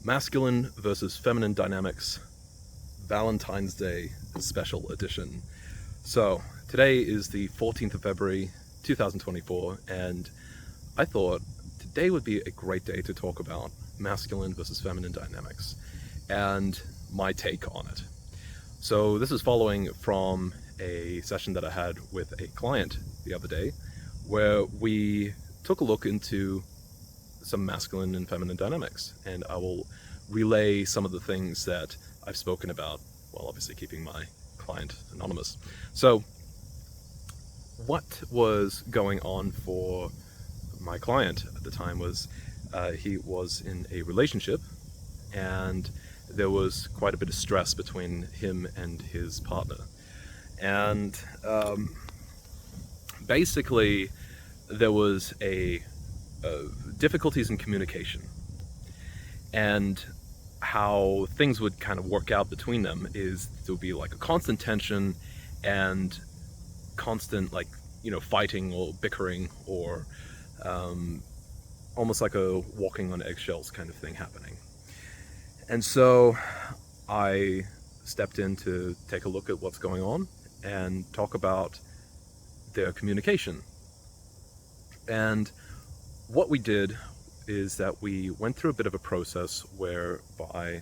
Masculine versus Feminine Dynamics, Valentine's Day Special Edition. So, today is the 14th of February, 2024, and I thought today would be a great day to talk about masculine versus feminine dynamics and my take on it. So, this is following from a session that I had with a client the other day where we took a look into some masculine and feminine dynamics, and I will relay some of the things that I've spoken about while obviously keeping my client anonymous. So what was going on for my client at the time was he was in a relationship, and there was quite a bit of stress between him and his partner, and basically there was a difficulties in communication, and how things would kind of work out between them is there would be like a constant tension and constant fighting or bickering, or almost like a walking on eggshells kind of thing happening. And so I stepped in to take a look at what's going on and talk about their communication. And what we did is that we went through a bit of a process whereby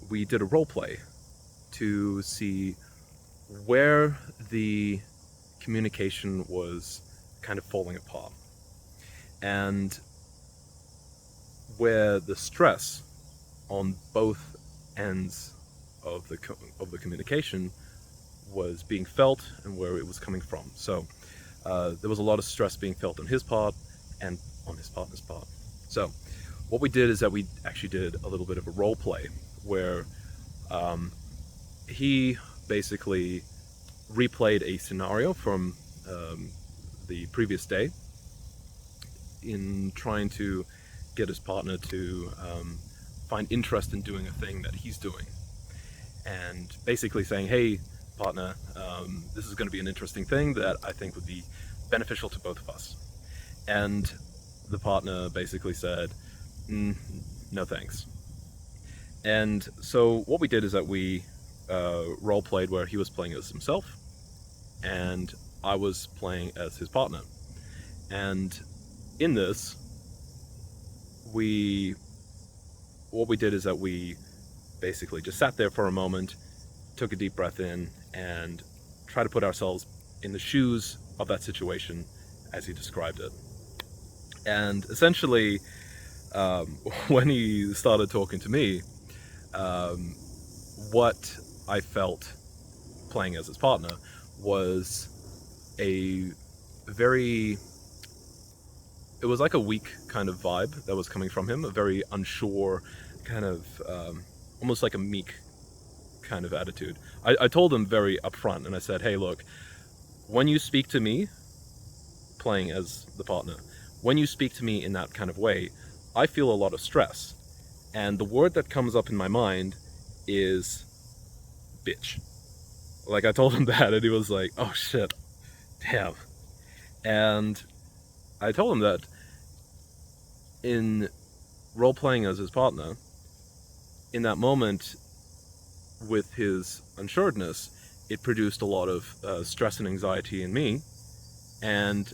we did a role play to see where the communication was kind of falling apart, and where the stress on both ends of the communication was being felt and where it was coming from. So there was a lot of stress being felt on his part and on his partner's part. So what we did is that we actually did a little bit of a role play where he basically replayed a scenario from the previous day in trying to get his partner to find interest in doing a thing that he's doing, and basically saying, hey partner, this is going to be an interesting thing that I think would be beneficial to both of us. And the partner basically said, no thanks. And so what we did is that we role played where he was playing as himself and I was playing as his partner. And in this, what we did is that we basically just sat there for a moment, took a deep breath in, and tried to put ourselves in the shoes of that situation as he described it. And essentially, when he started talking to me, what I felt playing as his partner was it was like a weak kind of vibe that was coming from him, a very unsure kind of, almost like a meek kind of attitude. I told him very upfront, and I said, hey look, when you speak to me, playing as the partner, when you speak to me in that kind of way, I feel a lot of stress. And the word that comes up in my mind is bitch. Like, I told him that, and he was like, oh shit, damn. And I told him that in role-playing as his partner, in that moment, with his unsureness, it produced a lot of stress and anxiety in me. And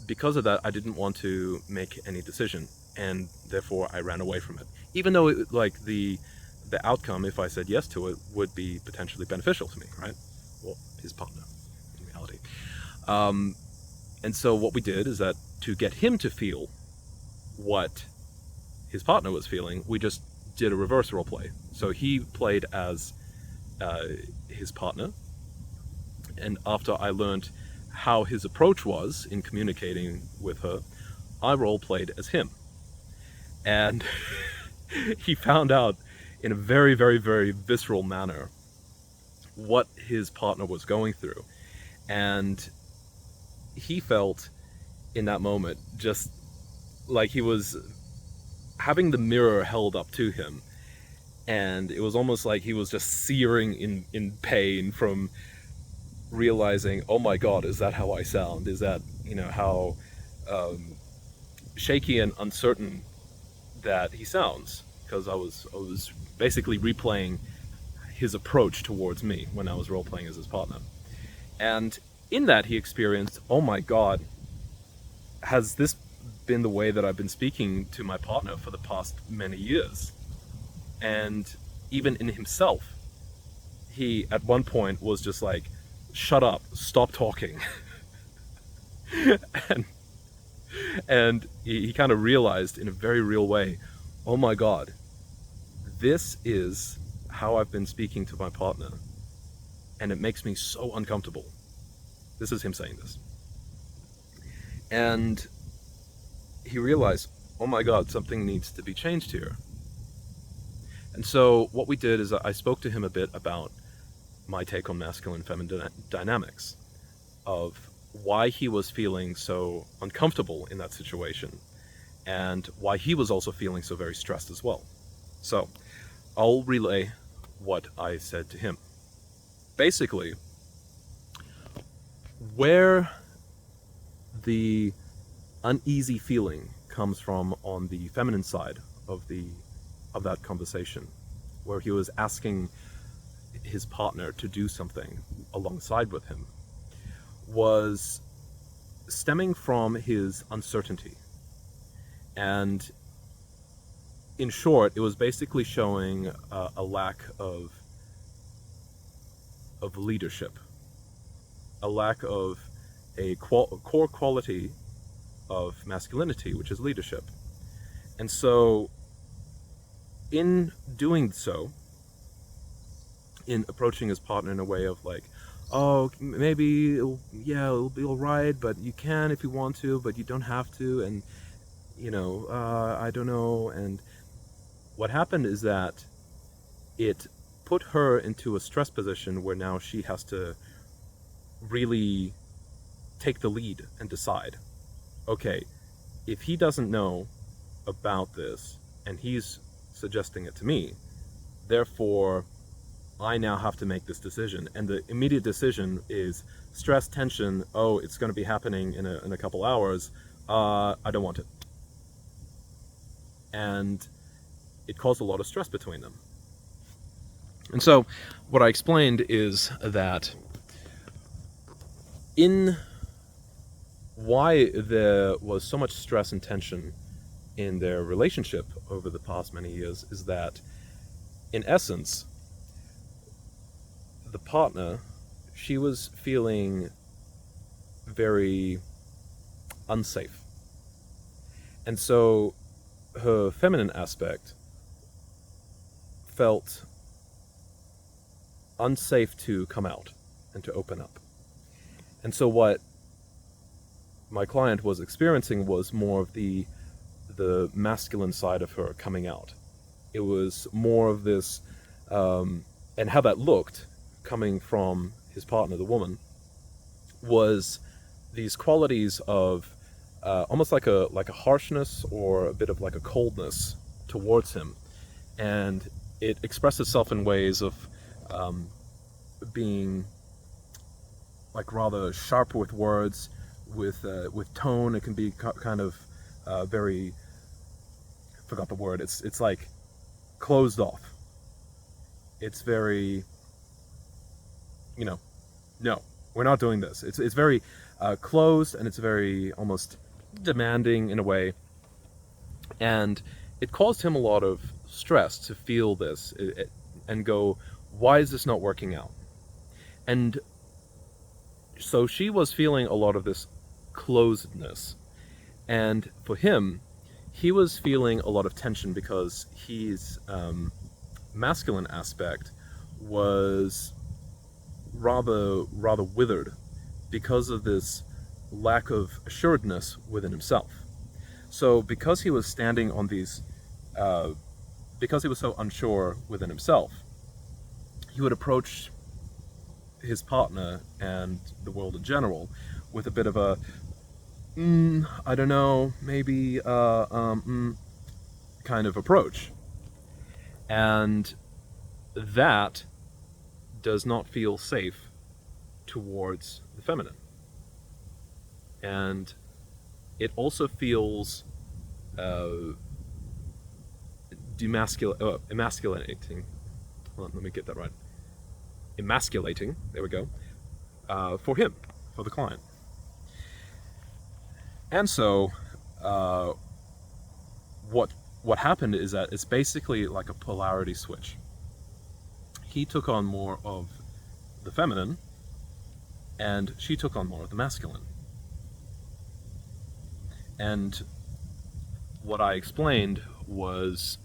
because of that, I didn't want to make any decision, and therefore I ran away from it. Even though the outcome, if I said yes to it, would be potentially beneficial to me, right? Well, his partner, in reality. And so what we did is that to get him to feel what his partner was feeling, we just did a reverse role play. So he played as his partner, and after I learned how his approach was in communicating with her, I role played as him. And he found out in a very, very, very visceral manner what his partner was going through. And he felt in that moment just like he was having the mirror held up to him, and it was almost like he was just searing in pain from realizing, oh my god, is that how I sound? Is that, how shaky and uncertain that he sounds? because I was basically replaying his approach towards me when I was role playing as his partner. And in that, he experienced, oh my god, has this been the way that I've been speaking to my partner for the past many years? And even in himself, he at one point was just like, shut up, stop talking. and and he kind of realized in a very real way, oh my god, this is how I've been speaking to my partner, and it makes me so uncomfortable. This is him saying this. And he realized, oh my god, something needs to be changed here. And so what we did is I spoke to him a bit about my take on masculine and feminine dynamics, of why he was feeling so uncomfortable in that situation, and why he was also feeling so very stressed as well. So I'll relay what I said to him. Basically, where the uneasy feeling comes from on the feminine side of that conversation, where he was asking his partner to do something alongside with him, was stemming from his uncertainty. And in short, it was basically showing a lack of leadership, a lack of a core quality of masculinity, which is leadership. And so in doing so, in approaching his partner in a way of like, oh, maybe it'll be all right, but you can if you want to, but you don't have to, and I don't know. And what happened is that it put her into a stress position where now she has to really take the lead and decide, okay, if he doesn't know about this and he's suggesting it to me, therefore I now have to make this decision. And the immediate decision is stress, tension, oh, it's going to be happening in a couple hours, I don't want it. And it caused a lot of stress between them. And so what I explained is that in why there was so much stress and tension in their relationship over the past many years is that, in essence, the partner, she was feeling very unsafe. And so her feminine aspect felt unsafe to come out and to open up. And so what my client was experiencing was more of the masculine side of her coming out. It was more of this, and how that looked coming from his partner, the woman, was these qualities of almost like a harshness or a bit of like a coldness towards him. And it expressed itself in ways of being like rather sharp with words, with tone. It can be kind of very, I forgot the word, it's like closed off. It's very, no, we're not doing this. It's very closed, and it's very almost demanding in a way. And it caused him a lot of stress to feel this and go, why is this not working out? And so she was feeling a lot of this closedness. And for him, he was feeling a lot of tension because his masculine aspect was rather withered because of this lack of assuredness within himself. So because he was standing on these, because he was so unsure within himself, he would approach his partner and the world in general with a bit of a, I don't know, maybe, kind of approach. And that does not feel safe towards the feminine. And it also feels emasculating. Hold on, let me get that right. Emasculating. There we go. For him, for the client. And so, what happened is that it's basically like a polarity switch. He took on more of the feminine, and she took on more of the masculine. And what I explained was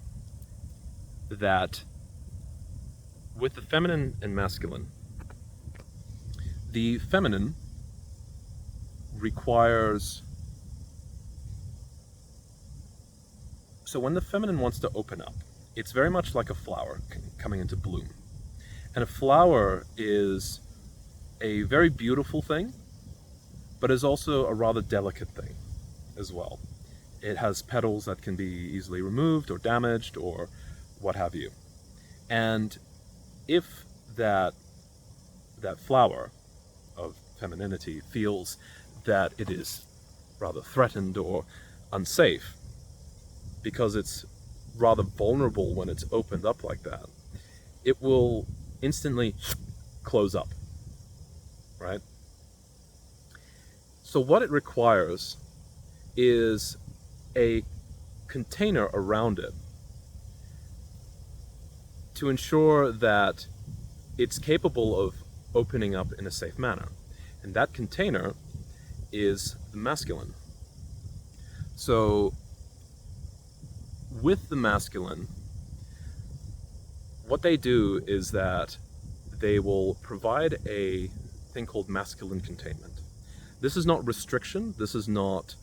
that with the feminine and masculine, the feminine requires... So when the feminine wants to open up, it's very much like a flower coming into bloom. And a flower is a very beautiful thing, but is also a rather delicate thing as well. It has petals that can be easily removed or damaged or what have you. And if that flower of femininity feels that it is rather threatened or unsafe, because it's rather vulnerable when it's opened up like that, it will instantly close up, right? So what it requires is a container around it to ensure that it's capable of opening up in a safe manner. And that container is the masculine. So with the masculine, what they do is that they will provide a thing called masculine containment. This is not restriction, this is not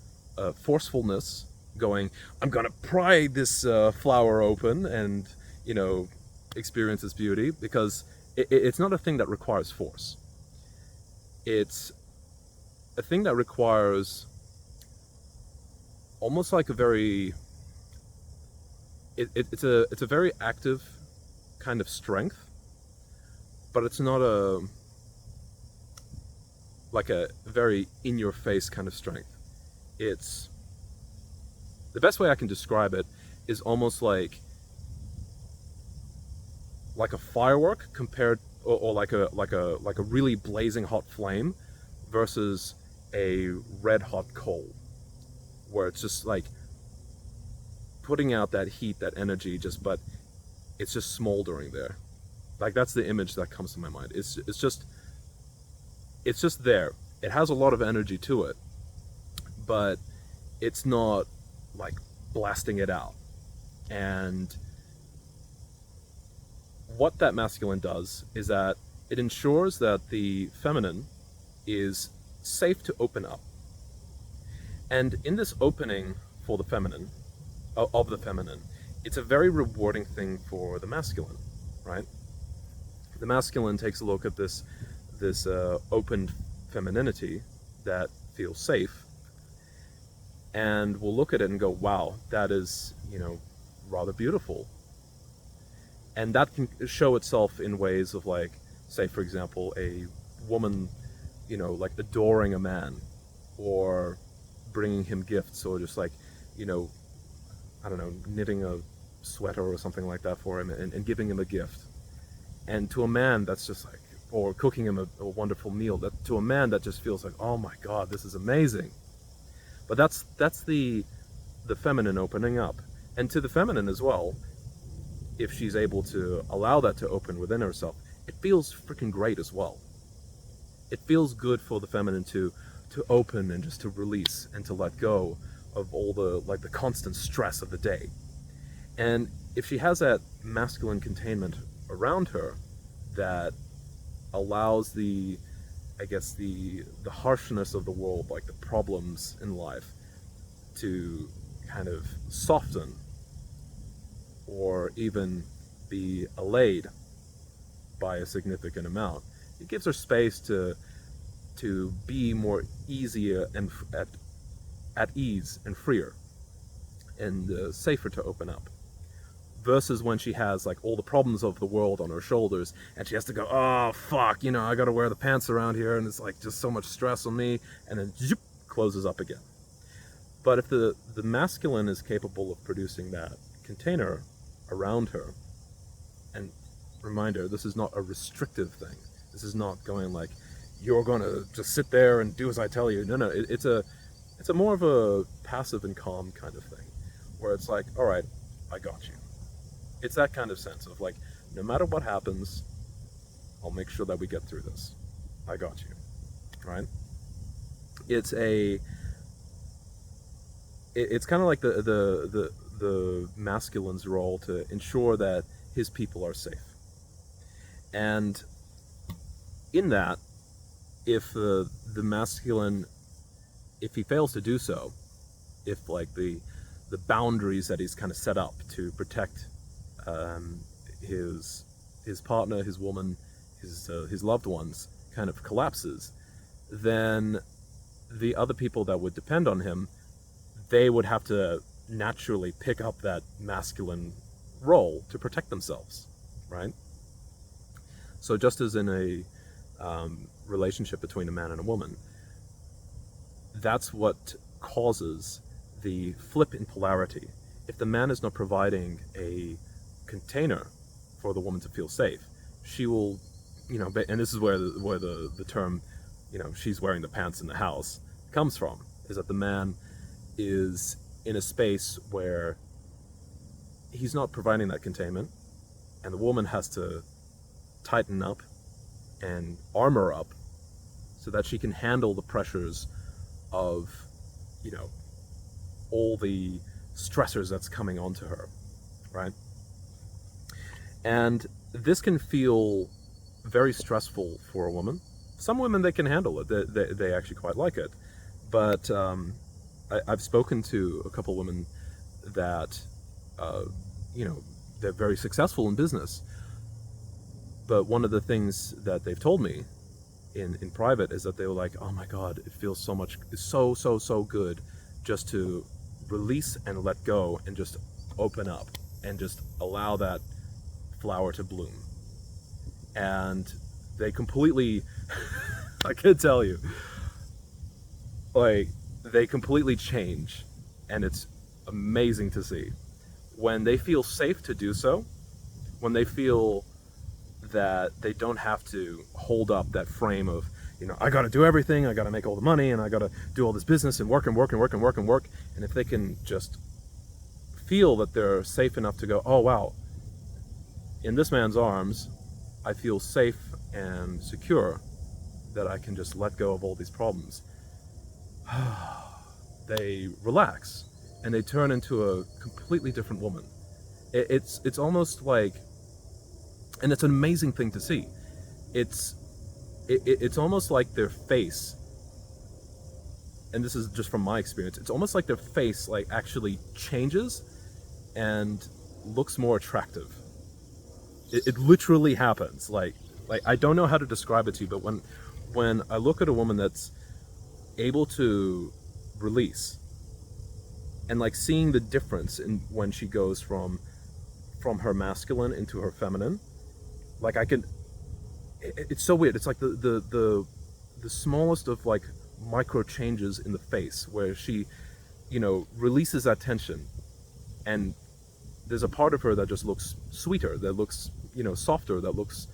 forcefulness going, I'm gonna pry this flower open and, experience its beauty, because it's not a thing that requires force. It's a thing that requires almost like a very... It's a very active kind of strength, but it's not a very in-your-face kind of strength. It's... The best way I can describe it is almost like a firework compared, or like a really blazing hot flame versus a red hot coal, where it's just like putting out that heat, that energy, but it's just smoldering there. Like, that's the image that comes to my mind. It's just there. It has a lot of energy to it, but it's not like blasting it out. And what that masculine does is that it ensures that the feminine is safe to open up. And in this opening for the feminine, of the feminine, it's a very rewarding thing for the masculine, right? The masculine takes a look at this opened femininity that feels safe, and will look at it and go, wow, that is, rather beautiful. And that can show itself in ways of, like, say, for example, a woman, like adoring a man, or bringing him gifts, or just like, I don't know, knitting a sweater or something like that for him and giving him a gift. And to a man, that's just like, or cooking him a wonderful meal, that to a man that just feels like, oh my God, this is amazing. But that's the feminine opening up. And to the feminine as well, if she's able to allow that to open within herself, it feels freaking great as well. It feels good for the feminine to open and just to release and to let go of all the constant stress of the day. And if she has that masculine containment around her that allows the harshness of the world, like the problems in life, to kind of soften or even be allayed by a significant amount, it gives her space to be more easier and at ease and freer and safer to open up, versus when she has like all the problems of the world on her shoulders and she has to go, oh fuck, I gotta wear the pants around here and it's like just so much stress on me, and then zoop, closes up again. But if the masculine is capable of producing that container around her. And reminder, this is not a restrictive thing. This is not going like, you're going to just sit there and do as I tell you. No, it's a more of a passive and calm kind of thing, where it's like, all right, I got you. It's that kind of sense of like, no matter what happens, I'll make sure that we get through this. I got you, right? It's kind of like the masculine's role to ensure that his people are safe. And in that, if the masculine, if he fails to do so, if like the boundaries that he's kind of set up to protect his partner, his woman, his loved ones kind of collapses, then the other people that would depend on him, they would have to naturally pick up that masculine role to protect themselves, right? So just as in a relationship between a man and a woman, that's what causes the flip in polarity. If the man is not providing a container for the woman to feel safe, she will, and this is where the term, she's wearing the pants in the house comes from, is that the man is in a space where he's not providing that containment, and the woman has to tighten up and armor up so that she can handle the pressures of, all the stressors that's coming onto her, right? And this can feel very stressful for a woman. Some women, they can handle it. They actually quite like it. But I've spoken to a couple women that, they're very successful in business. But one of the things that they've told me in private is that they were like, oh my God, it feels so good just to release and let go and just open up and just allow that flower to bloom. And they completely, I can tell you, like, they completely change, and it's amazing to see. When they feel safe to do so, when they feel that they don't have to hold up that frame of, I got to do everything, I got to make all the money, and I got to do all this business and work. And if they can just feel that they're safe enough to go, oh wow, in this man's arms, I feel safe and secure that I can just let go of all these problems. They relax and they turn into a completely different woman. It's almost like, and it's an amazing thing to see. It's almost like their face, and this is just from my experience, it's almost like their face like actually changes and looks more attractive. It literally happens. Like I don't know how to describe it to you, but when I look at a woman that's able to release, and like seeing the difference in when she goes from her masculine into her feminine, like it's so weird. It's like the smallest of like micro changes in the face where she, releases that tension, and there's a part of her that just looks sweeter, that looks, softer, that looks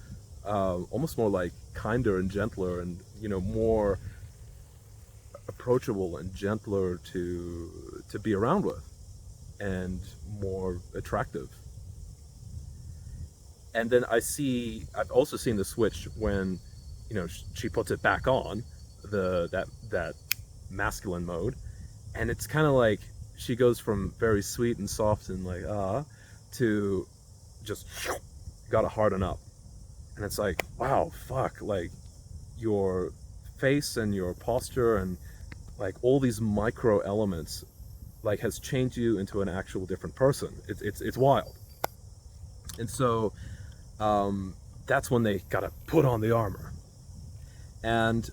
almost more like kinder and gentler and, more approachable and gentler to be around with and more attractive. And then I've also seen the switch when, she puts it back on, that masculine mode, and it's kind of like she goes from very sweet and soft and like to just gotta harden up. And it's like, wow, fuck, like your face and your posture and like all these micro elements like has changed you into an actual different person. It's wild. And so that's when they gotta put on the armor. And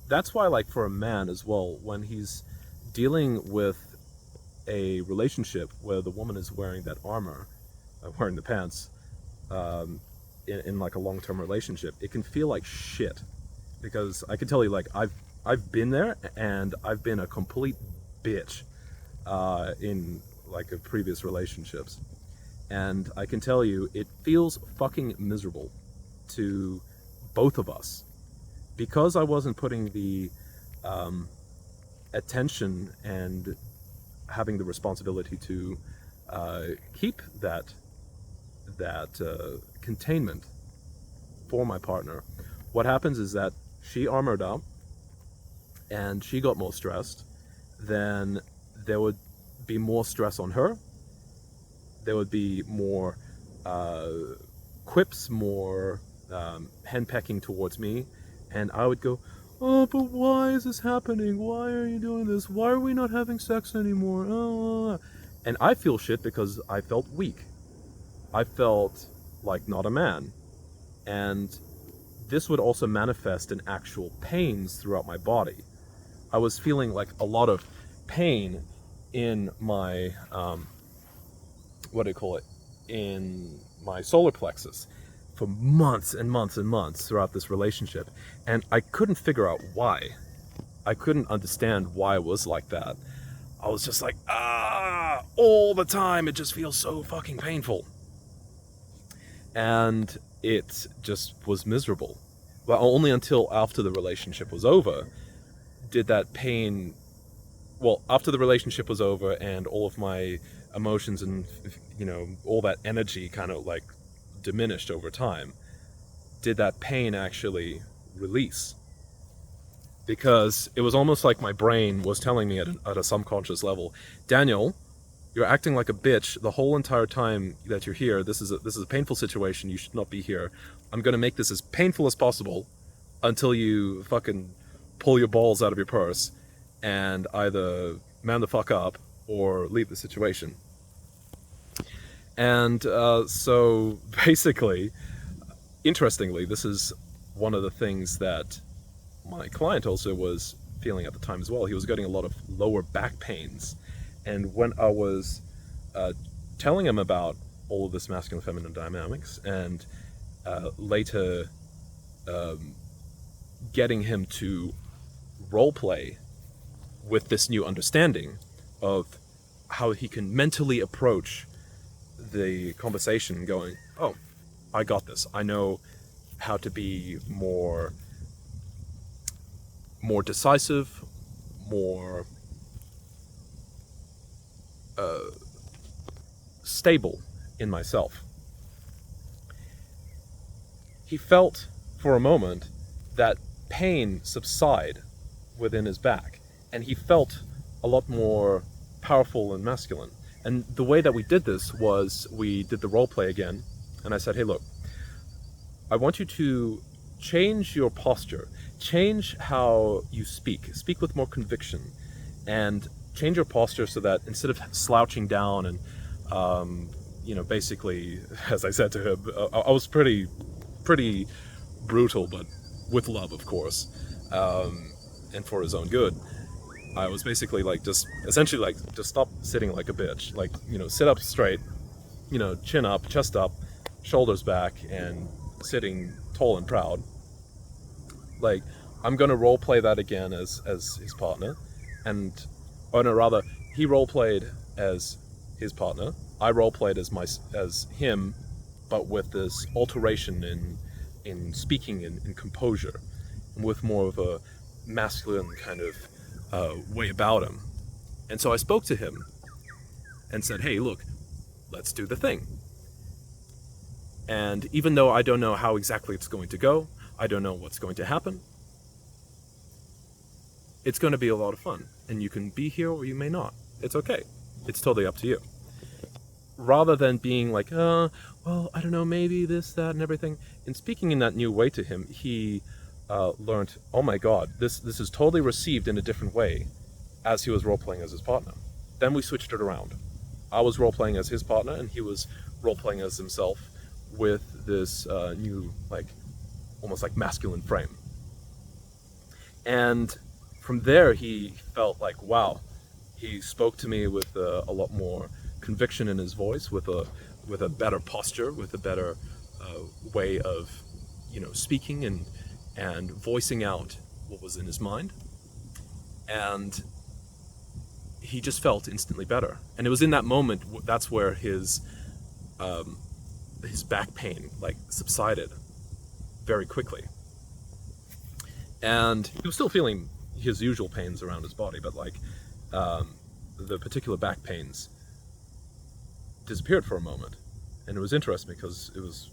that's why, like, for a man as well, when he's dealing with a relationship where the woman is wearing that armor, wearing the pants, in like a long-term relationship, it can feel like shit. Because I can tell you, like, I've been there, and I've been a complete bitch in like of previous relationships. And I can tell you, it feels fucking miserable to both of us. Because I wasn't putting the attention and having the responsibility to keep that containment for my partner, what happens is that she armored up and she got more stressed. Then there would be more stress on her. There would be more quips, more henpecking towards me, and I would go, "Oh, but why is this happening? Why are you doing this? Why are we not having sex anymore?" Oh. And I feel shit because I felt weak. I felt like not a man. And this would also manifest in actual pains throughout my body. I was feeling like a lot of pain in my, in my solar plexus for months and months and months throughout this relationship. And I couldn't figure out why. I couldn't understand why it was like that. I was just like, all the time. It just feels so fucking painful. And it just was miserable. But only until after the relationship was over did that pain... Well, after the relationship was over and all of my emotions and, all that energy kind of like diminished over time, did that pain actually release. Because it was almost like my brain was telling me at a subconscious level, Daniel, you're acting like a bitch the whole entire time that you're here. This is a painful situation. You should not be here. I'm going to make this as painful as possible until you fucking pull your balls out of your purse and either man the fuck up or leave the situation. And so basically, interestingly, this is one of the things that my client also was feeling at the time as well. He was getting a lot of lower back pains. And when I was telling him about all of this masculine-feminine dynamics and later getting him to role play with this new understanding of how he can mentally approach the conversation going, oh, I got this. I know how to be more decisive, more stable in myself. He felt for a moment that pain subside within his back, and he felt a lot more powerful and masculine. And the way that we did this was we did the role play again, and I said, hey, look, I want you to change your posture, change how you speak with more conviction, and change your posture so that instead of slouching down and, basically, as I said to him, I was pretty brutal, but with love, of course, and for his own good. I was basically just stop sitting like a bitch. Sit up straight, chin up, chest up, shoulders back, and sitting tall and proud. I'm gonna role play that again as his partner, he role played as his partner. I role played as him, but with this alteration in speaking in composure, and with more of a masculine kind of way about him. And so I spoke to him and said, hey, look, let's do the thing. And even though I don't know how exactly it's going to go, I don't know what's going to happen, it's going to be a lot of fun. And you can be here or you may not. It's okay. It's totally up to you. Rather than being like, well, I don't know, maybe this, that, and everything. In speaking in that new way to him, he learned, oh my God, this is totally received in a different way as he was role-playing as his partner. Then we switched it around. I was role-playing as his partner, and he was role-playing as himself with this new, almost like masculine frame. And from there, he felt like, wow, he spoke to me with a lot more conviction in his voice, with a better posture, with a better way of, speaking and voicing out what was in his mind. And he just felt instantly better. And it was in that moment, that's where his back pain like subsided very quickly. And he was still feeling his usual pains around his body, but like the particular back pains disappeared for a moment. And it was interesting because it was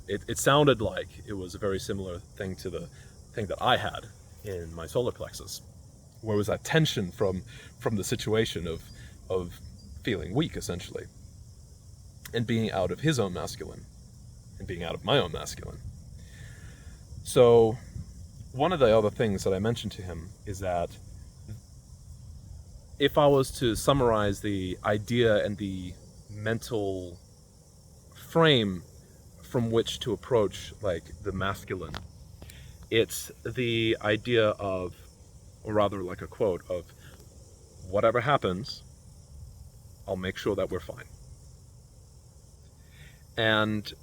it sounded like it was a very similar thing to the thing that I had in my solar plexus, where it was that tension from the situation of feeling weak, essentially, and being out of his own masculine and being out of my own masculine. So one of the other things that I mentioned to him is that if I was to summarize the idea and the mental frame from which to approach like the masculine, it's the idea of, or rather like a quote of, whatever happens, I'll make sure that we're fine. And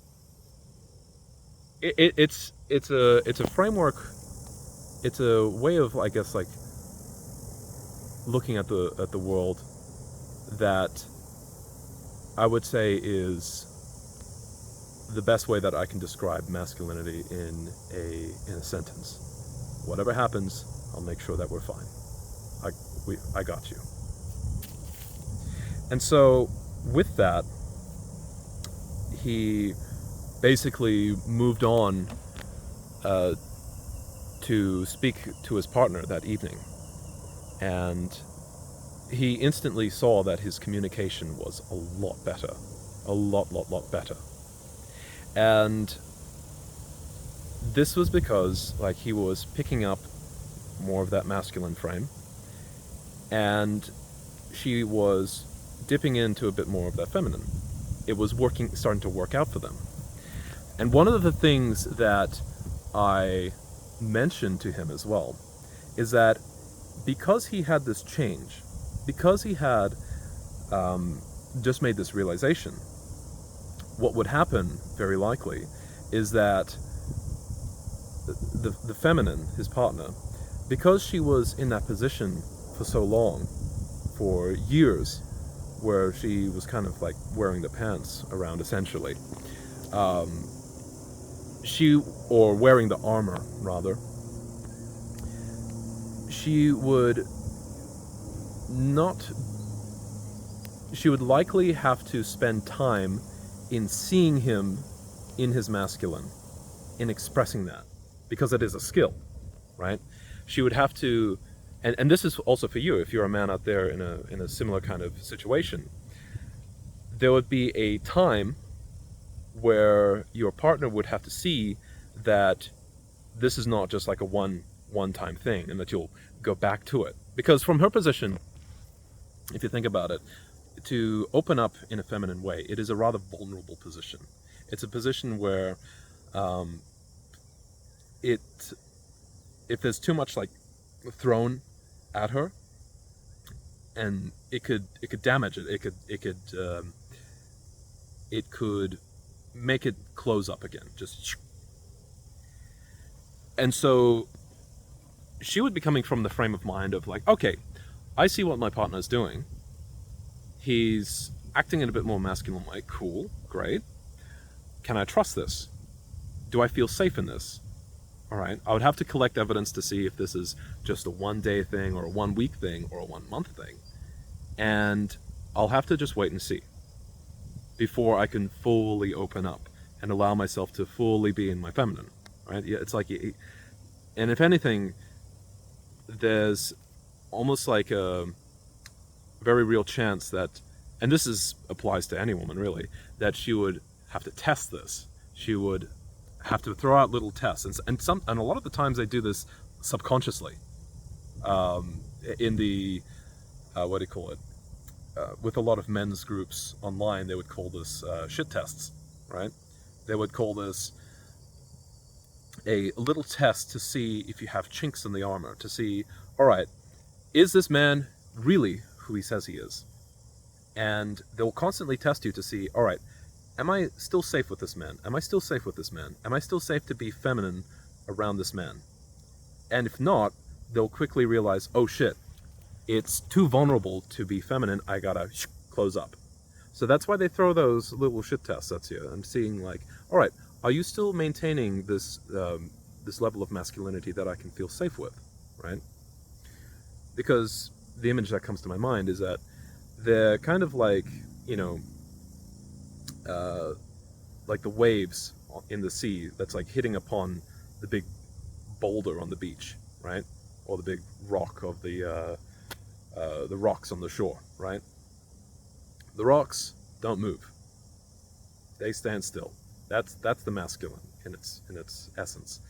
it's a framework, it's a way of, I guess, like looking at the world that I would say is the best way that I can describe masculinity in a sentence. Whatever happens, I'll make sure that we're fine. I got you. And so with that, he basically moved on to speak to his partner that evening. And he instantly saw that his communication was a lot better. A lot better. And this was because like he was picking up more of that masculine frame, and she was dipping into a bit more of that feminine. It was starting to work out for them. And one of the things that I mentioned to him as well is that because he had this change, because he had just made this realization, what would happen very likely is that the feminine, his partner, because she was in that position for so long, for years, where she was kind of like wearing the pants around, essentially, or wearing the armor rather, she would likely have to spend time in seeing him in his masculine, in expressing that, because it is a skill, right? She would have to, and this is also for you, if you're a man out there in a similar kind of situation, there would be a time where your partner would have to see that this is not just like a one-time thing, and that you'll go back to it. Because from her position, if you think about it, to open up in a feminine way, it is a rather vulnerable position. It's a position where if there's too much like thrown at her, and it could damage it. It could make it close up again. Just, and so she would be coming from the frame of mind of like, okay, I see what my partner's doing. He's acting in a bit more masculine way. Cool, great. Can I trust this? Do I feel safe in this? All right, I would have to collect evidence to see if this is just a one-day thing or a one-week thing or a one-month thing. And I'll have to just wait and see before I can fully open up and allow myself to fully be in my feminine, right? Yeah, it's like, and if anything, there's almost like a very real chance that, and this applies to any woman really, that she would have to test this. She would have to throw out little tests, and a lot of the times they do this subconsciously. In the what do you call it? With a lot of men's groups online, they would call this shit tests, right? They would call this a little test to see if you have chinks in the armor, to see, all right, is this man really who he says he is? And they'll constantly test you to see, all right, am I still safe with this man? Am I still safe with this man? Am I still safe to be feminine around this man? And if not, they'll quickly realize, oh shit, it's too vulnerable to be feminine. I gotta close up. So that's why they throw those little shit tests at you and seeing like, all right, are you still maintaining this level of masculinity that I can feel safe with, right? Because the image that comes to my mind is that they're kind of like, you know, like the waves in the sea that's like hitting upon the big boulder on the beach, right? Or the big rock of the rocks on the shore, right? The rocks don't move; they stand still. That's the masculine in its essence,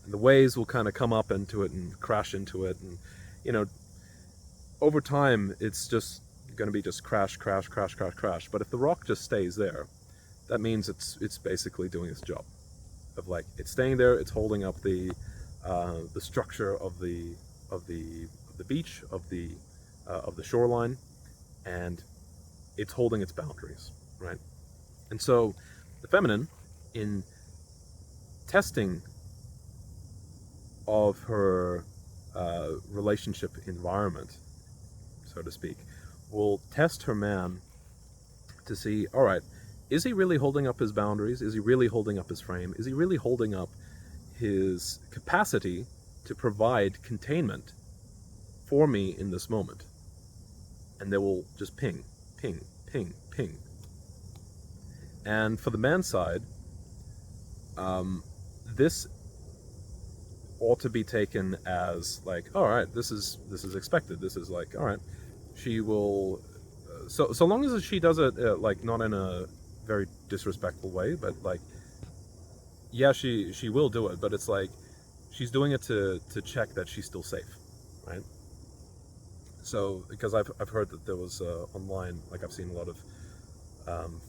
and the waves will kind of come up into it and crash into it, and you know, over time it's just going to be just crash, crash, crash, crash, crash. But if the rock just stays there, that means it's basically doing its job, of like it's staying there, it's holding up the structure of the beach, of the shoreline, and it's holding its boundaries, right? And so the feminine, in testing of her relationship environment, so to speak, will test her man to see, all right, is he really holding up his boundaries? Is he really holding up his frame? Is he really holding up his capacity to provide containment for me in this moment? And they will just ping, ping, ping, ping. And for the man's side, this ought to be taken as like, all right, this is expected. This is like, all right, she will. So long as she does it like not in a very disrespectful way, but like, yeah, she will do it, but it's like she's doing it to check that she's still safe, right? So because I've heard that there was online, like I've seen a lot of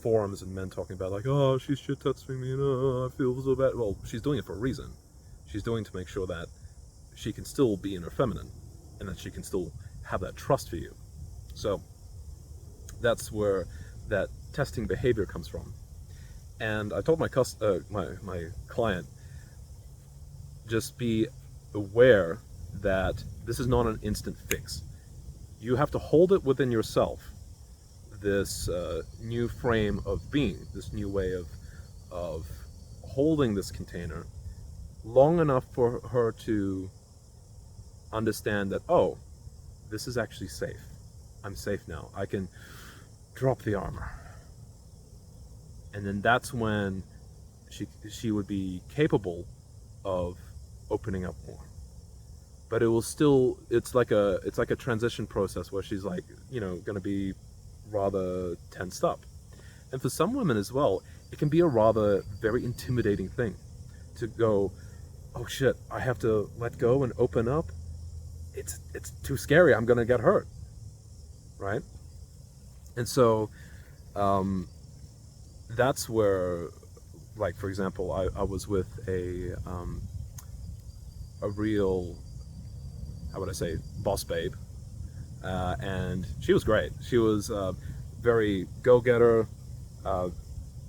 forums and men talking about like, oh, she's shit touching me and I feel so bad. Well, she's doing it for a reason. She's doing it to make sure that she can still be in her feminine and that she can still have that trust for you. So that's where that testing behavior comes from. And I told my client, just be aware that this is not an instant fix. You have to hold it within yourself, this new frame of being, this new way of holding this container long enough for her to understand that, oh, this is actually safe. I'm safe now. I can drop the armor. And then that's when she would be capable of opening up more. But it will still, it's like a transition process where she's like, you know, going to be rather tensed up. And for some women as well, it can be a rather very intimidating thing to go, oh shit, I have to let go and open up. It's too scary. I'm going to get hurt. Right? And so that's where, like, for example, I was with a real, how would I say, boss babe. And she was great. She was very go-getter.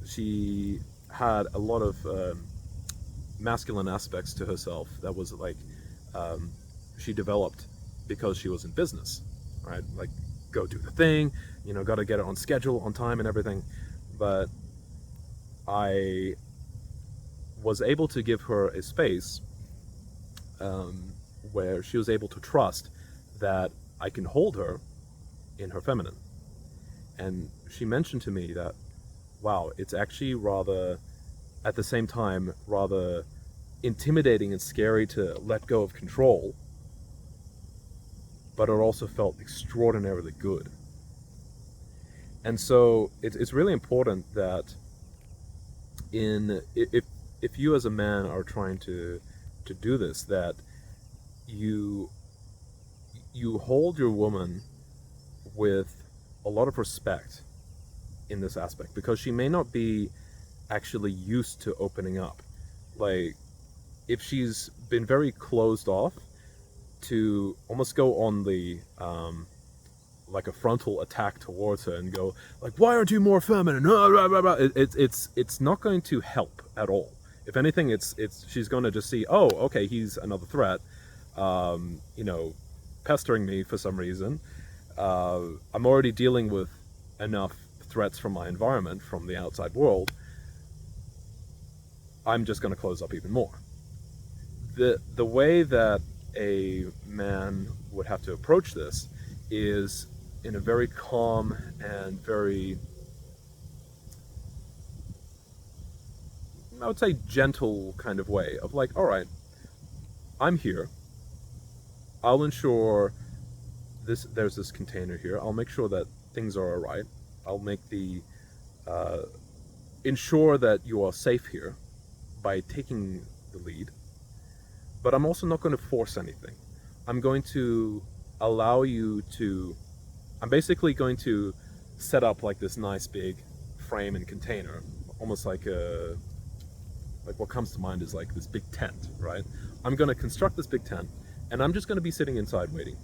She had a lot of masculine aspects to herself that was like she developed because she was in business, right? Like, go do the thing, you know, got to get it on schedule, on time and everything. But I was able to give her a space where she was able to trust that I can hold her in her feminine. And she mentioned to me that, wow, it's actually rather, at the same time, rather intimidating and scary to let go of control, but it also felt extraordinarily good. And so it's really important that if you as a man are trying to do this, that you hold your woman with a lot of respect in this aspect, because she may not be actually used to opening up. Like, if she's been very closed off, to almost go on the like a frontal attack towards her and go like, why aren't you more feminine? It's not going to help at all. If anything, it's she's going to just see, oh, okay, he's another threat. You know, pestering me for some reason. I'm already dealing with enough threats from my environment, from the outside world. I'm just going to close up even more. The way that a man would have to approach this is in a very calm and very, I would say, gentle kind of way of like, all right, I'm here. I'll ensure there's this container here. I'll make sure that things are all right. I'll make the ensure that you are safe here by taking the lead. But I'm also not going to force anything. I'm going to allow you to. I'm basically going to set up like this nice big frame and container, almost like what comes to mind is like this big tent, right? I'm going to construct this big tent, and I'm just going to be sitting inside waiting.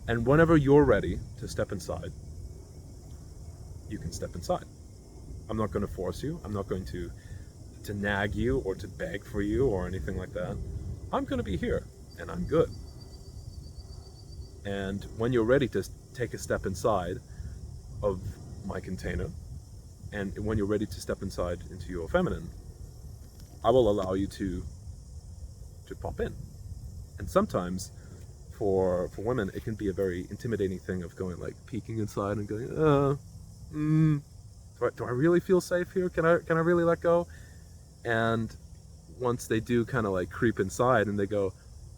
And whenever you're ready to step inside, you can step inside. I'm not going to force you. I'm not going to nag you or to beg for you or anything like that. I'm going to be here, and I'm good. And when you're ready to take a step inside of my container, and when you're ready to step inside into your feminine, I will allow you to pop in. And sometimes for women, it can be a very intimidating thing of going like peeking inside and going, do I really feel safe here? Can I really let go? And once they do kind of like creep inside and they go,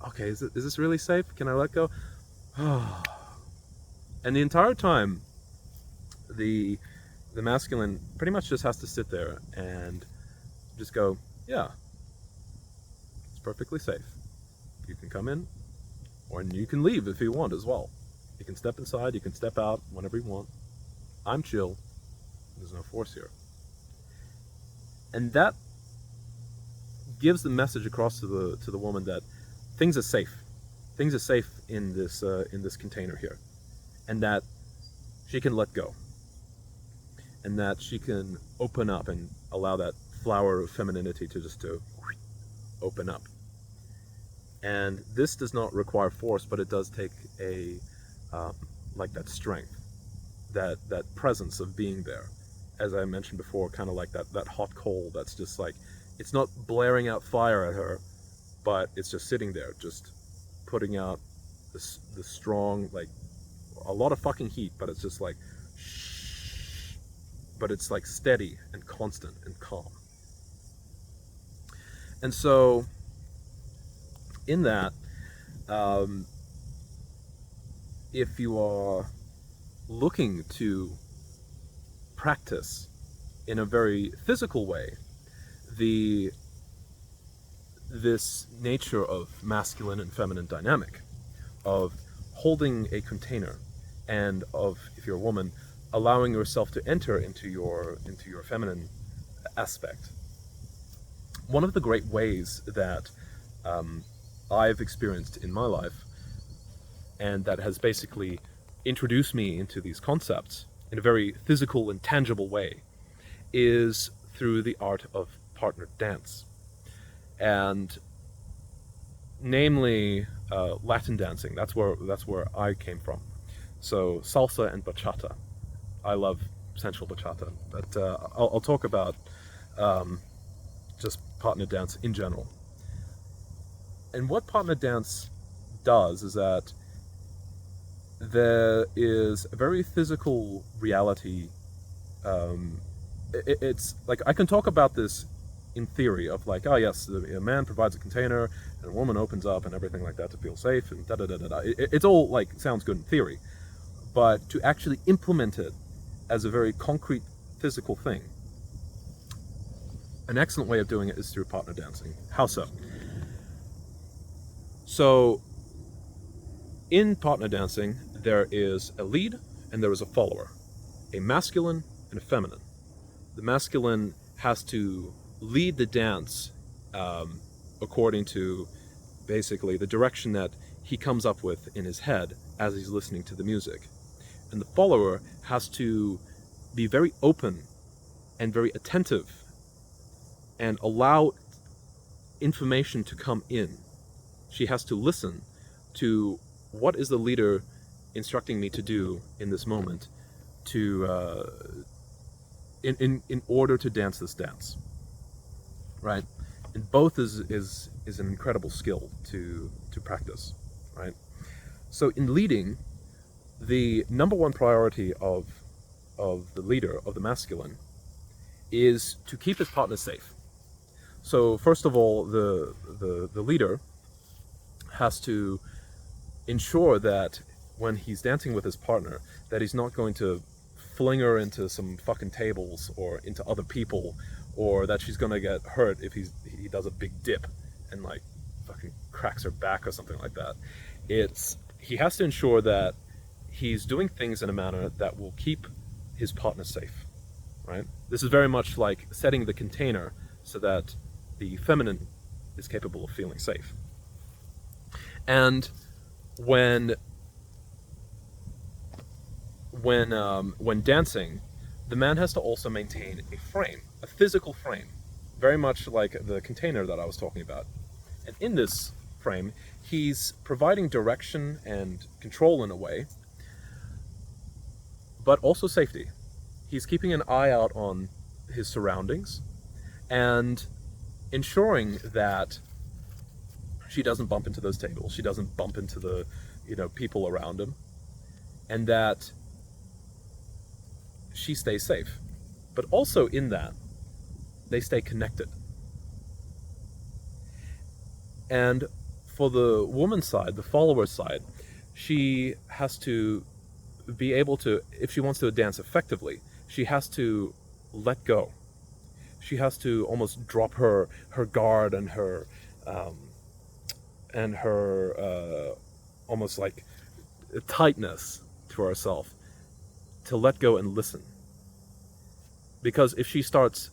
okay, is this really safe? Can I let go? And the entire time, the masculine pretty much just has to sit there and just go, yeah, it's perfectly safe. You can come in, or you can leave if you want as well. You can step inside, you can step out whenever you want. I'm chill. There's no force here. And that gives the message across to the woman that things are safe. Things are safe in this container here, and that she can let go, and that she can open up and allow that flower of femininity to just open up. And this does not require force, but it does take a like that strength, that presence of being there. As I mentioned before, kind of like that hot coal that's just like, it's not blaring out fire at her, but it's just sitting there, just putting out the strong, like, a lot of fucking heat, but it's just like, shh, but it's like steady and constant and calm. And so, in that, if you are looking to practice in a very physical way this nature of masculine and feminine dynamic, of holding a container, and of, if you're a woman, allowing yourself to enter into your feminine aspect. One of the great ways that I've experienced in my life, and that has basically introduced me into these concepts in a very physical and tangible way, is through the art of partner dance. And namely Latin dancing. That's where I came from. So salsa and bachata. I love sensual bachata, but I'll talk about just partner dance in general. And what partner dance does is that there is a very physical reality. It's like, I can talk about this in theory of like, oh yes, a man provides a container and a woman opens up and everything like that to feel safe and da-da-da-da-da. It's all like, sounds good in theory, but to actually implement it as a very concrete physical thing, an excellent way of doing it is through partner dancing. How so? So in partner dancing, there is a lead and there is a follower, a masculine and a feminine. The masculine has to lead the dance according to basically the direction that he comes up with in his head as he's listening to the music. And the follower has to be very open and very attentive and allow information to come in. She has to listen to what is the leader instructing me to do in this moment to in order to dance this dance, right? And both is an incredible skill to practice, right? So in leading, the number one priority of the leader, of the masculine, is to keep his partner safe. So first of all, the leader has to ensure that when he's dancing with his partner, that he's not going to fling her into some fucking tables or into other people, or that she's gonna get hurt if he does a big dip and like fucking cracks her back or something like that. He has to ensure that he's doing things in a manner that will keep his partner safe, right? This is very much like setting the container so that the feminine is capable of feeling safe. And when dancing, the man has to also maintain a frame, a physical frame, very much like the container that I was talking about. And in this frame, he's providing direction and control in a way, but also safety. He's keeping an eye out on his surroundings and ensuring that she doesn't bump into those tables, she doesn't bump into the, people around him, and that she stays safe. But also in that, they stay connected. And for the woman's side, the follower's side, she has to be able to, if she wants to dance effectively, she has to let go. She has to almost drop her guard and her almost like tightness to herself, to let go and listen. Because if she starts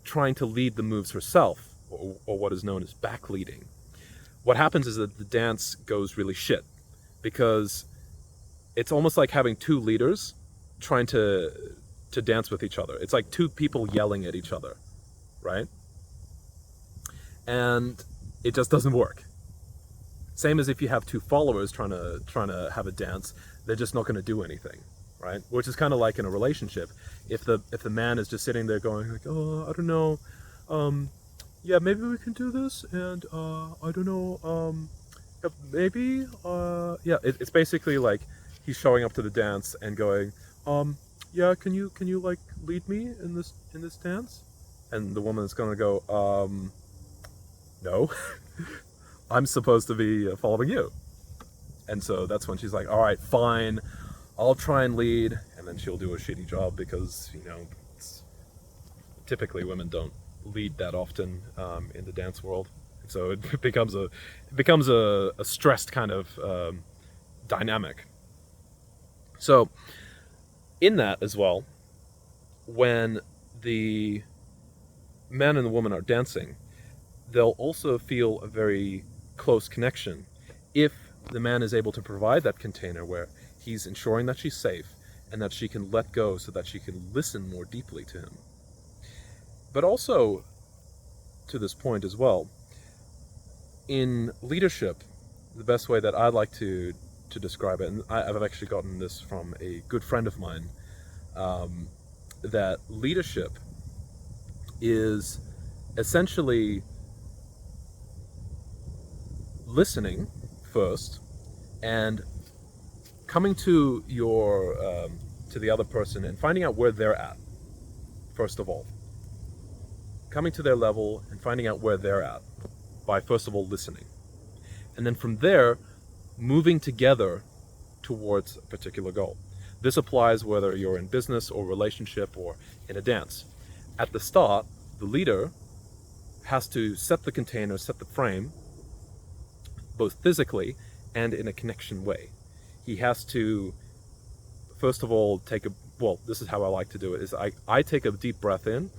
trying to lead the moves herself, or what is known as back leading, what happens is that the dance goes really shit, because it's almost like having two leaders trying to dance with each other. It's like two people yelling at each other, right? And it just doesn't work. Same as if you have two followers trying to have a dance, they're just not going to do anything, right? Which is kind of like in a relationship. If the man is just sitting there going like, oh, I don't know, yeah, maybe we can do this, and I don't know, maybe, yeah, it's basically like he's showing up to the dance and going, yeah, can you like lead me in this dance? And the woman is gonna go, no, I'm supposed to be following you. And so that's when she's like, all right, fine, I'll try and lead, and then she'll do a shitty job because typically women don't lead that often in the dance world. So it becomes a stressed kind of dynamic. So in that as well, when the man and the woman are dancing, they'll also feel a very close connection if the man is able to provide that container where he's ensuring that she's safe and that she can let go so that she can listen more deeply to him. But also, to this point as well, in leadership, the best way that I like to describe it, and I've actually gotten this from a good friend of mine, that leadership is essentially listening first and coming to to the other person and finding out where they're at, first of all. Coming to their level and finding out where they're at by, first of all, listening. And then from there, moving together towards a particular goal. This applies whether you're in business or relationship or in a dance. At the start, the leader has to set the container, set the frame, both physically and in a connection way. He has to, first of all, this is how I like to do it, is I take a deep breath in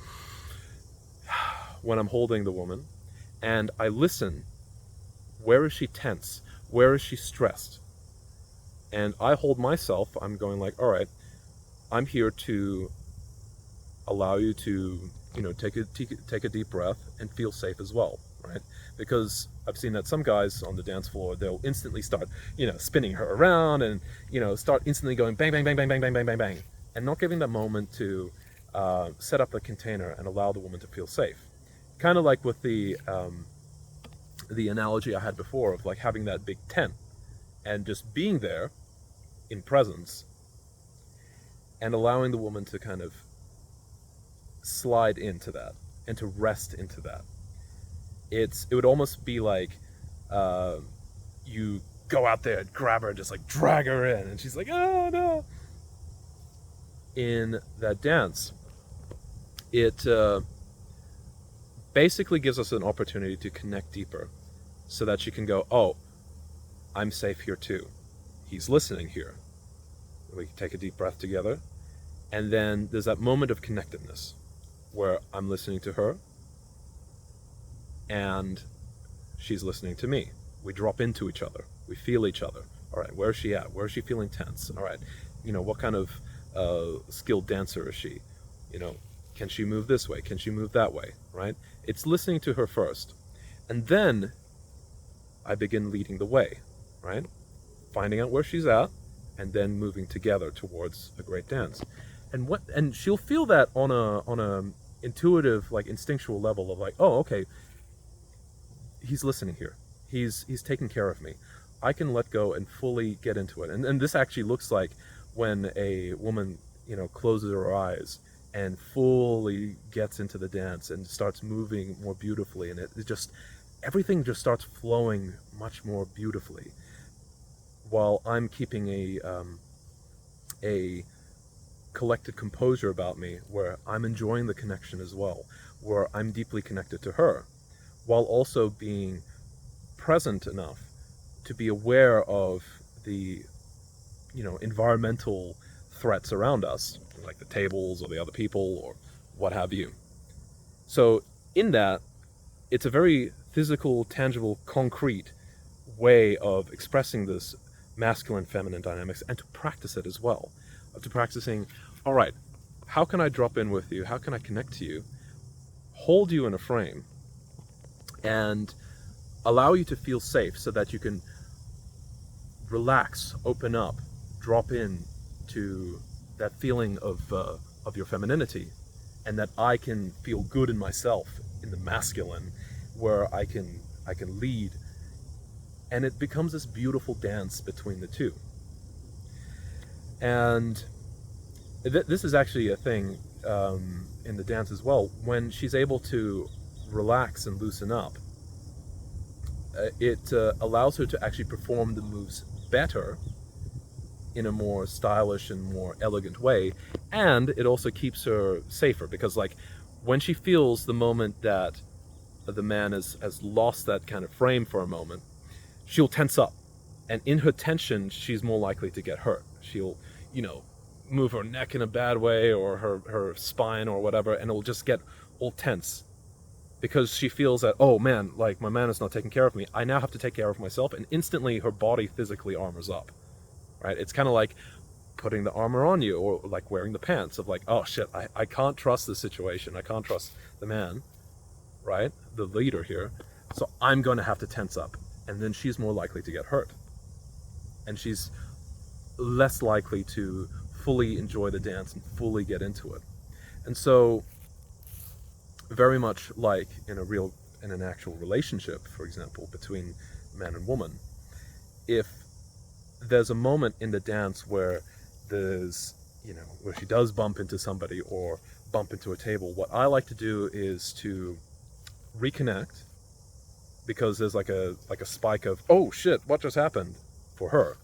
when I'm holding the woman, and I listen. Where is she tense? Where is she stressed? And I hold myself. I'm going like, all right, I'm here to allow you to, take a deep breath and feel safe as well. right? Because I've seen that some guys on the dance floor, they'll instantly start, spinning her around and, start instantly going bang, bang, bang, bang, bang, bang, bang, bang, bang, and not giving that moment to set up a container and allow the woman to feel safe. Kind of like with the analogy I had before of like having that big tent and just being there in presence and allowing the woman to kind of slide into that and to rest into that. It would almost be like you go out there and grab her and just like drag her in, and she's like, oh no. In that dance, it basically gives us an opportunity to connect deeper so that she can go, oh, I'm safe here too. He's listening here. We can take a deep breath together. And then there's that moment of connectedness where I'm listening to her and she's listening to me. We drop into each other. We feel each other. All right, where is she at? Where is she feeling tense? All right, what kind of skilled dancer is she? Can she move this way? Can she move that way? Right? It's listening to her first. And then I begin leading the way, right? Finding out where she's at and then moving together towards a great dance. And she'll feel that on a intuitive, like instinctual level of like, oh, okay, he's listening here. He's taking care of me. I can let go and fully get into it. And this actually looks like when a woman, closes her eyes and fully gets into the dance and starts moving more beautifully, and it just, everything just starts flowing much more beautifully, while I'm keeping a collected composure about me, where I'm enjoying the connection as well, where I'm deeply connected to her, while also being present enough to be aware of the environmental threats around us, like the tables or the other people or what have you. So in that, it's a very physical, tangible, concrete way of expressing this masculine feminine dynamics, and to practice it as well, to practicing, all right, how can I drop in with you, how can I connect to you, hold you in a frame, and allow you to feel safe so that you can relax, open up, drop in to that feeling of your femininity, and that I can feel good in myself, in the masculine, where I can lead, and it becomes this beautiful dance between the two. And this is actually a thing in the dance as well. When she's able to relax and loosen up, it allows her to actually perform the moves better in a more stylish and more elegant way, and it also keeps her safer, because like when she feels the moment that the man has lost that kind of frame for a moment, she'll tense up, and in her tension she's more likely to get hurt. She'll move her neck in a bad way, or her spine or whatever, and it'll just get all tense, because she feels that, oh man, like my man is not taking care of me, I now have to take care of myself, and instantly her body physically armors up, right? It's kind of like putting the armor on you, or like wearing the pants of like, oh shit, I can't trust this situation, I can't trust the man, right, the leader here, so I'm going to have to tense up, and then she's more likely to get hurt, and she's less likely to fully enjoy the dance and fully get into it. And so very much like in an actual relationship, for example, between man and woman, if there's a moment in the dance where there's, where she does bump into somebody or bump into a table, what I like to do is to reconnect, because there's like a spike of, oh shit, what just happened, for her.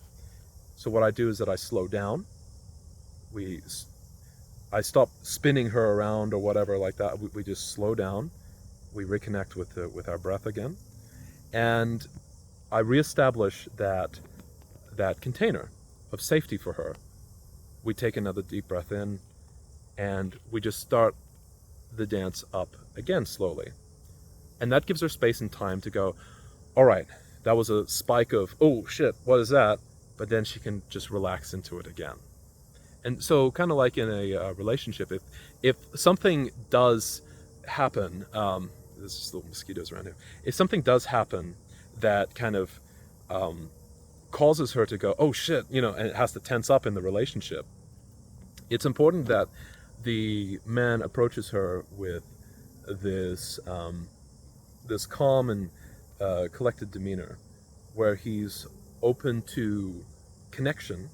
So what I do is that I slow down. I stop spinning her around or whatever like that. We just slow down. We reconnect with our breath again, and I reestablish that container of safety for her. We take another deep breath in, and we just start the dance up again slowly, and that gives her space and time to go, all right, that was a spike of, oh shit, what is that? But then she can just relax into it again. And so kind of like in a relationship, if something does happen, there's just little mosquitoes around here. If something does happen that kind of causes her to go, oh shit, you know, and it has to tense up in the relationship, it's important that the man approaches her with this this calm and collected demeanor, where he's open to connection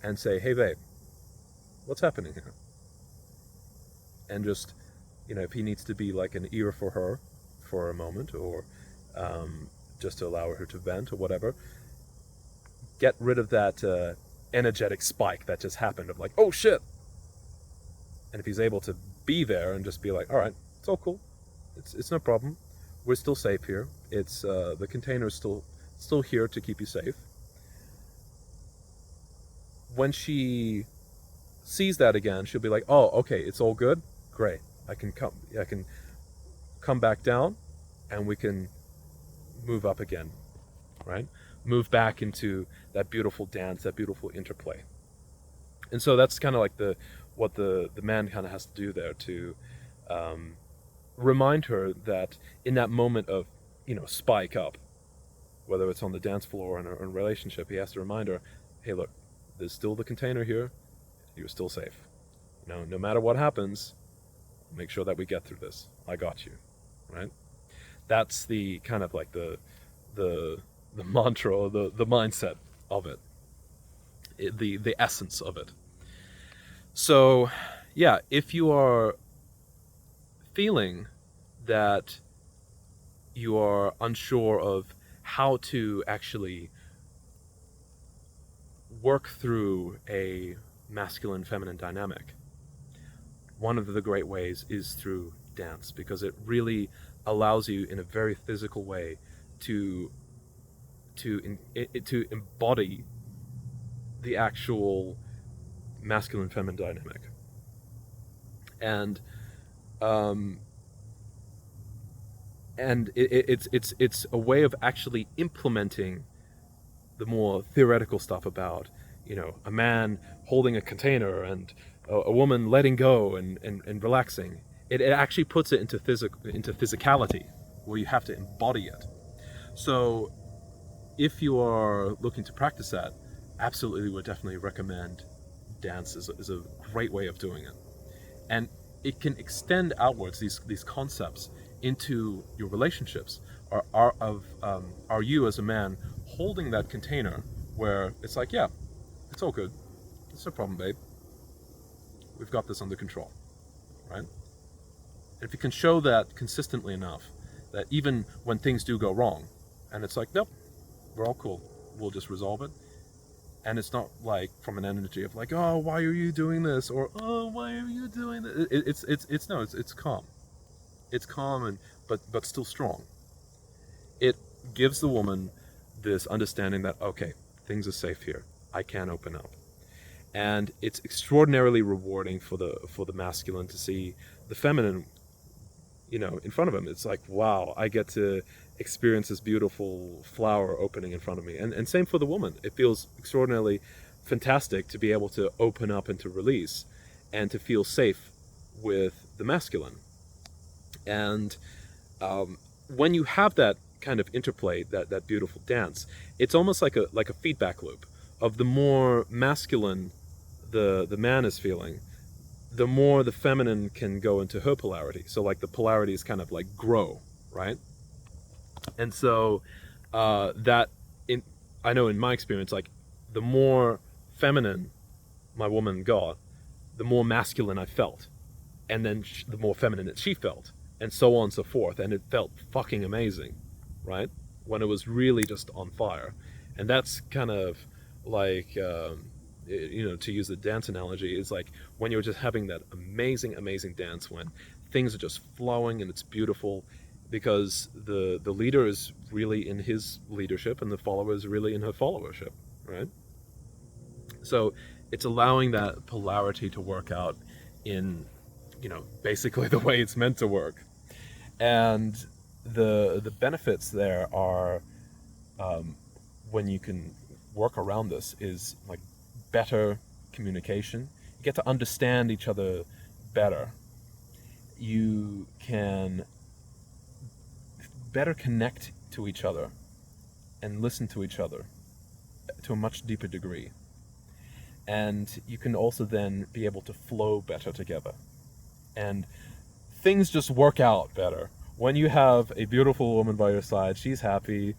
and say, hey babe, what's happening here? And just, you know, if he needs to be like an ear for her for a moment, or just to allow her to vent or whatever, get rid of that energetic spike that just happened of like, oh shit. And if he's able to be there and just be like, all right, it's all cool, it's no problem, we're still safe here, it's the container is still here to keep you safe. When she sees that again, she'll be like, oh, okay, it's all good, great, I can come back down and we can move up again, right? Move back into that beautiful dance, that beautiful interplay. And so that's kind of like what the man kind of has to do there to remind her that in that moment of, you know, spike up, whether it's on the dance floor or in a relationship, he has to remind her, hey, look, there's still the container here, you're still safe. You know, no matter what happens, make sure that we get through this. I got you, right? That's the kind of like the mantra, or the mindset of it, the essence of it. So, yeah, if you are feeling that you are unsure of how to actually work through a masculine-feminine dynamic, one of the great ways is through dance, because it really allows you in a very physical way to embody the actual masculine-feminine dynamic. And it's a way of actually implementing the more theoretical stuff about, you know, a man holding a container and a woman letting go and relaxing. It actually puts it into physicality, where you have to embody it. So if you are looking to practice that, absolutely would definitely recommend dance is a great way of doing it. And it can extend outwards, these concepts, into your relationships. Are you as a man holding that container where it's like, yeah, it's all good, it's no problem, babe, we've got this under control, right? And if you can show that consistently enough, that even when things do go wrong, and it's like, nope, we're all cool, we'll just resolve it, and it's not like from an energy of like, oh, why are you doing this, or oh, why are you doing this? It's calm. It's calm and but still strong. It gives the woman this understanding that, okay, things are safe here, I can open up. And it's extraordinarily rewarding for the masculine to see the feminine, you know, in front of him. It's like, wow, I get to experience this beautiful flower opening in front of me. And same for the woman. It feels extraordinarily fantastic to be able to open up and to release and to feel safe with the masculine. And when you have that kind of interplay, that beautiful dance, it's almost like a feedback loop of the more masculine the man is feeling, the more the feminine can go into her polarity. So like the polarities kind of like grow, right? And so I know in my experience, like the more feminine my woman got, the more masculine I felt, and then the more feminine that she felt, and so on and so forth. And it felt fucking amazing, right? When it was really just on fire. And that's kind of like, you know, to use the dance analogy, is like when you're just having that amazing, amazing dance, when things are just flowing and it's beautiful, because the leader is really in his leadership and the follower is really in her followership, right? So it's allowing that polarity to work out in, you know, basically the way it's meant to work. And the benefits there are, when you can work around this, is like better communication. You get to understand each other better. You can better connect to each other and listen to each other to a much deeper degree. And you can also then be able to flow better together. And things just work out better. When you have a beautiful woman by your side, she's happy,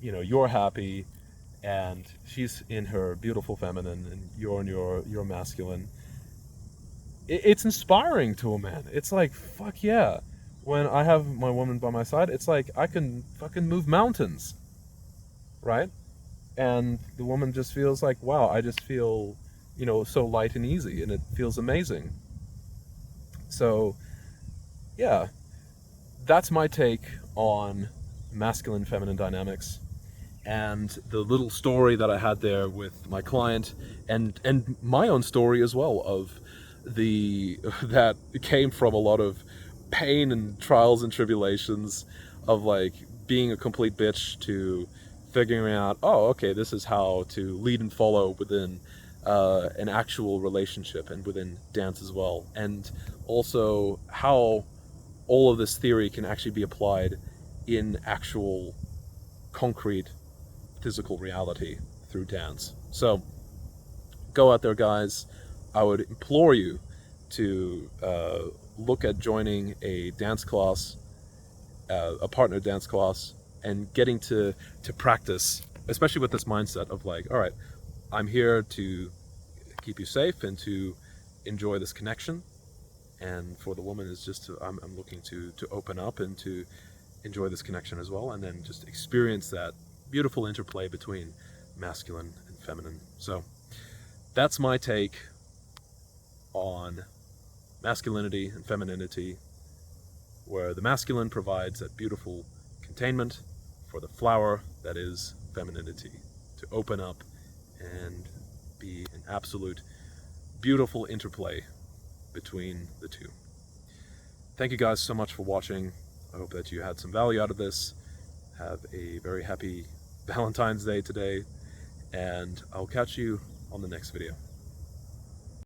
you're happy, and she's in her beautiful feminine, and you're in your masculine. It's inspiring to a man. It's like, fuck yeah. When I have my woman by my side, it's like I can fucking move mountains, right? And the woman just feels like, wow, I just feel, so light and easy, and it feels amazing. So, yeah, that's my take on masculine feminine dynamics, and the little story that I had there with my client, and my own story as well, of that came from a lot of pain and trials and tribulations of like being a complete bitch to figuring out, oh, okay, this is how to lead and follow within an actual relationship and within dance as well, and also how all of this theory can actually be applied in actual concrete physical reality through dance. So go out there, guys. I would implore you to look at joining a dance class, a partner dance class, and getting to practice, especially with this mindset of like, all right, I'm here to keep you safe and to enjoy this connection. And for the woman is just I'm looking to open up and to enjoy this connection as well, and then just experience that beautiful interplay between masculine and feminine. So that's my take on masculinity and femininity, where the masculine provides that beautiful containment for the flower that is femininity to open up and be an absolute beautiful interplay between the two. Thank you guys so much for watching. I hope that you had some value out of this. Have a very happy Valentine's Day today, and I'll catch you on the next video.